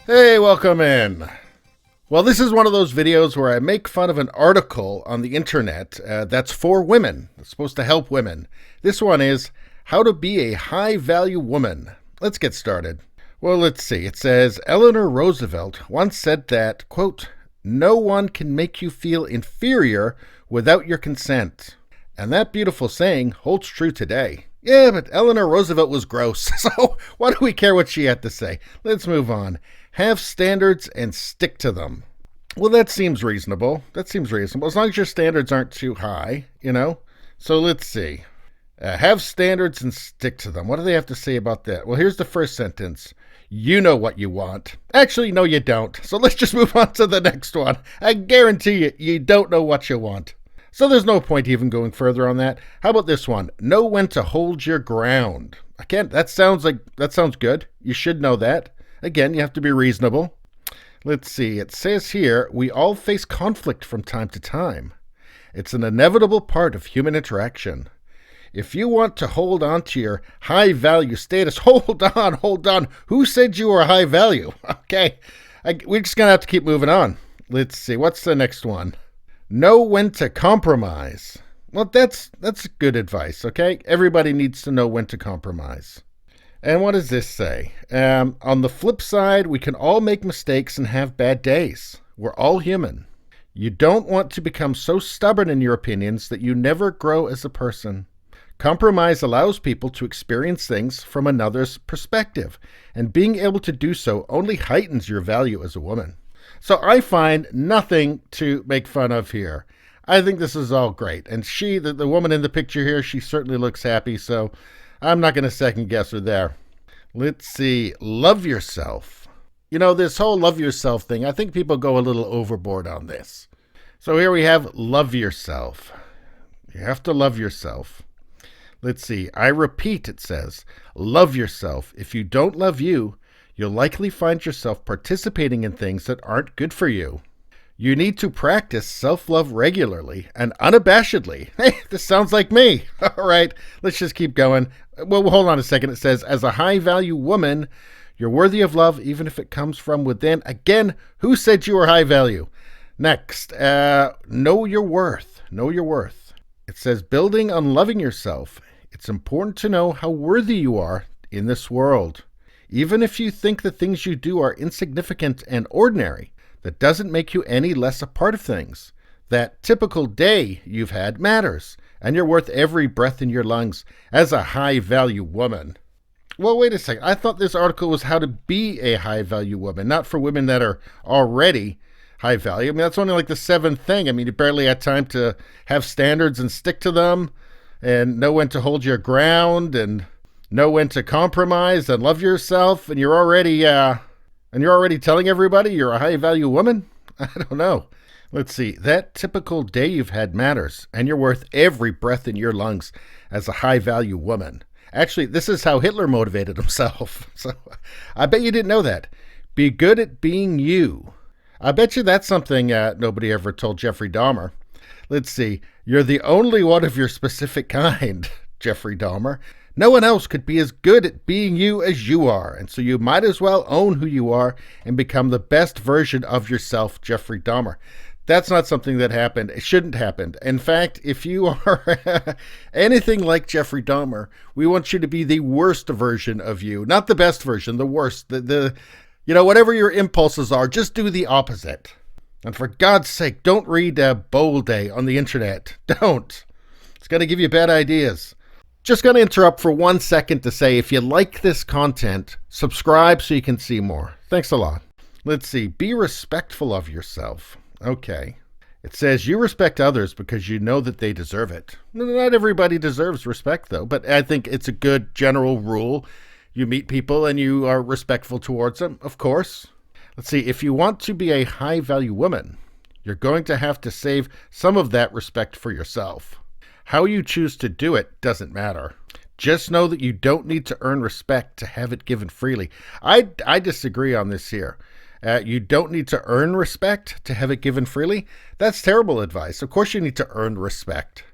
Hey, welcome in. Well, this is one of those videos where I make fun of an article on the internet that's for women. It's supposed to help women. This one is How to Be a High-Value Woman. Let's get started. Well, let's see. It says, Eleanor Roosevelt once said that, quote, "No one can make you feel inferior without your consent." And that beautiful saying holds true today. Yeah, but Eleanor Roosevelt was gross, so why do we care what she had to say? Let's move on. Have standards and stick to them. Well, that seems reasonable. As long as your standards aren't too high, you know? So let's see. Have standards and stick to them. What do they have to say about that? Well, here's the first sentence. You know what you want. Actually, no, you don't. So let's just move on to the next one. I guarantee you don't know what you want. So there's no point even going further on that. How about this one? Know when to hold your ground. That sounds good. You should know that. Again, you have to be reasonable. Let's see. It says here, we all face conflict from time to time. It's an inevitable part of human interaction. If you want to hold on to your high value status, hold on. Who said you were high value? Okay. We're just going to have to keep moving on. Let's see. What's the next one? Know when to compromise. Well, that's good advice, okay? Everybody needs to know when to compromise. And what does this say? On the flip side, we can all make mistakes and have bad days. We're all human. You don't want to become so stubborn in your opinions that you never grow as a person. Compromise allows people to experience things from another's perspective, and being able to do so only heightens your value as a woman. So I find nothing to make fun of here. I think this is all great. And the woman in the picture here, she certainly looks happy, so I'm not going to second guess her there. Let's see. Love yourself. You know, this whole love yourself thing, I think people go a little overboard on this. So here we have love yourself. You have to love yourself. Let's see. I repeat, it says, love yourself. If you don't love you, you'll likely find yourself participating in things that aren't good for you. You need to practice self-love regularly and unabashedly. Hey, this sounds like me. All right, let's just keep going. Well, hold on a second. It says, as a high-value woman, you're worthy of love even if it comes from within. Again, who said you were high value? Next, know your worth. Know your worth. It says, building on loving yourself, it's important to know how worthy you are in this world. Even if you think the things you do are insignificant and ordinary, that doesn't make you any less a part of things. That typical day you've had matters, and you're worth every breath in your lungs as a high-value woman. Well, wait a second. I thought this article was how to be a high-value woman, not for women that are already high-value. I mean, that's only like the seventh thing. I mean, you barely had time to have standards and stick to them, and know when to hold your ground, and know when to compromise and love yourself, and you're already telling everybody you're a high-value woman? I don't know. Let's see. That typical day you've had matters, and you're worth every breath in your lungs as a high-value woman. Actually, this is how Hitler motivated himself. So I bet you didn't know that. Be good at being you. I bet you that's something nobody ever told Jeffrey Dahmer. Let's see. You're the only one of your specific kind, Jeffrey Dahmer. No one else could be as good at being you as you are, and so you might as well own who you are and become the best version of yourself, Jeffrey Dahmer. That's not something that happened. It shouldn't happen. In fact, if you are anything like Jeffrey Dahmer, we want you to be the worst version of you. Not the best version, the worst. Whatever your impulses are, just do the opposite. And for God's sake, don't read Bolde on the internet. Don't. It's going to give you bad ideas. Just going to interrupt for 1 second to say, if you like this content, subscribe so you can see more. Thanks a lot. Let's see. Be respectful of yourself. Okay. It says you respect others because you know that they deserve it. Not everybody deserves respect, though, but I think it's a good general rule. You meet people and you are respectful towards them, of course. Let's see. If you want to be a high-value woman, you're going to have to save some of that respect for yourself. How you choose to do it doesn't matter. Just know that you don't need to earn respect to have it given freely. I disagree on this here. You don't need to earn respect to have it given freely. That's terrible advice. Of course you need to earn respect.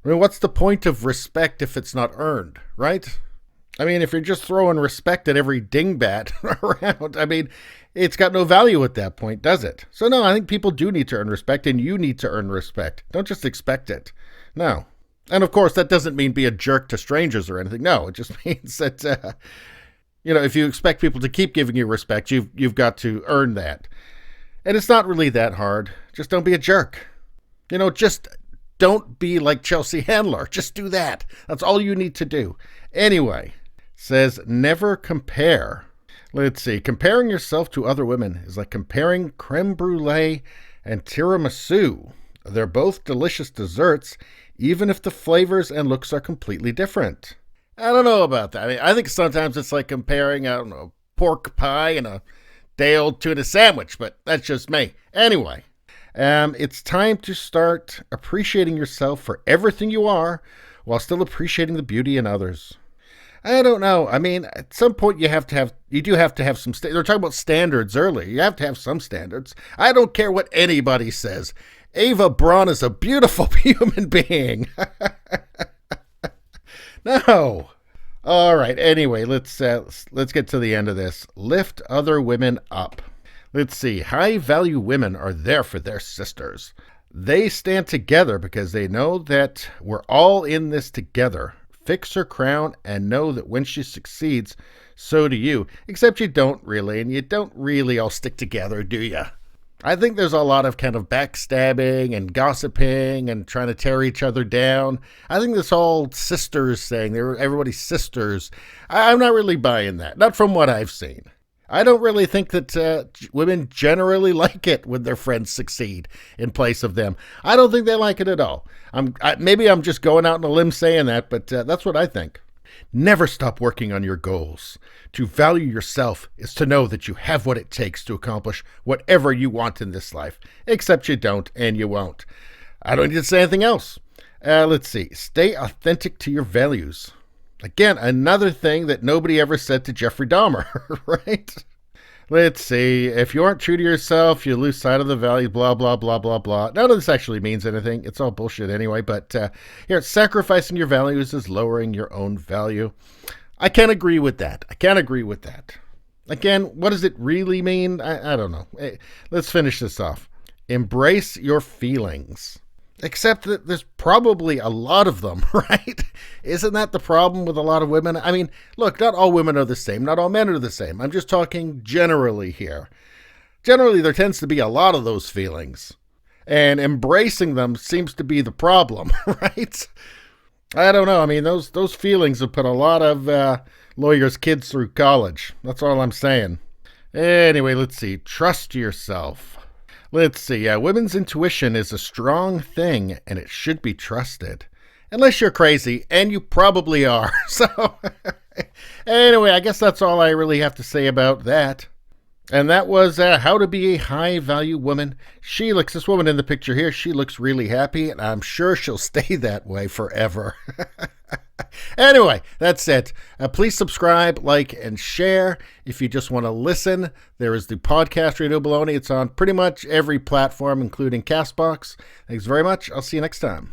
I mean, what's the point of respect if it's not earned, right? I mean, if you're just throwing respect at every dingbat around, I mean, it's got no value at that point, does it? So no, I think people do need to earn respect, and you need to earn respect. Don't just expect it. No. And of course, that doesn't mean be a jerk to strangers or anything. No, it just means that, if you expect people to keep giving you respect, you've got to earn that. And it's not really that hard. Just don't be a jerk. Just don't be like Chelsea Handler. Just do that. That's all you need to do. Anyway, says never compare. Let's see. Comparing yourself to other women is like comparing creme brulee and tiramisu. They're both delicious desserts, even if the flavors and looks are completely different. I don't know about that. I mean, I think sometimes it's like comparing, pork pie and a day-old tuna sandwich, but that's just me. Anyway, it's time to start appreciating yourself for everything you are while still appreciating the beauty in others. I don't know. I mean, at some point you do have to have some, they're talking about standards earlier. You have to have some standards. I don't care what anybody says. Ava Braun is a beautiful human being. No. All right. Anyway, let's get to the end of this. Lift other women up. Let's see. High value women are there for their sisters. They stand together because they know that we're all in this together. Fix her crown and know that when she succeeds, so do you. Except you don't really, and you don't really all stick together, do you? I think there's a lot of kind of backstabbing and gossiping and trying to tear each other down. I think this whole sisters thing, they're everybody's sisters. I'm not really buying that. Not from what I've seen. I don't really think that women generally like it when their friends succeed in place of them. I don't think they like it at all. Maybe I'm just going out on a limb saying that, but that's what I think. Never stop working on your goals. To value yourself is to know that you have what it takes to accomplish whatever you want in this life, except you don't and you won't. I don't need to say anything else. Let's see. Stay authentic to your values. Again, another thing that nobody ever said to Jeffrey Dahmer, right? Let's see. If you aren't true to yourself, you lose sight of the value, blah, blah, blah, blah, blah. None of this actually means anything. It's all bullshit anyway. But here, sacrificing your values is lowering your own value. I can't agree with that. Again, what does it really mean? I don't know. Hey, let's finish this off. Embrace your feelings. Except that there's probably a lot of them, right? Isn't that the problem with a lot of women? I mean, look, not all women are the same. Not all men are the same. I'm just talking generally here. Generally, there tends to be a lot of those feelings. And embracing them seems to be the problem, right? I don't know. I mean, those feelings have put a lot of lawyers' kids through college. That's all I'm saying. Anyway, let's see. Trust yourself. Let's see. Women's intuition is a strong thing, and it should be trusted. Unless you're crazy, and you probably are. So, anyway, I guess that's all I really have to say about that. And that was how to be a high-value woman. This woman in the picture here, she looks really happy, and I'm sure she'll stay that way forever. Anyway, that's it. Please subscribe, like, and share. If you just want to listen, there is the podcast Radio Baloney. It's on pretty much every platform, including CastBox. Thanks very much. I'll see you next time.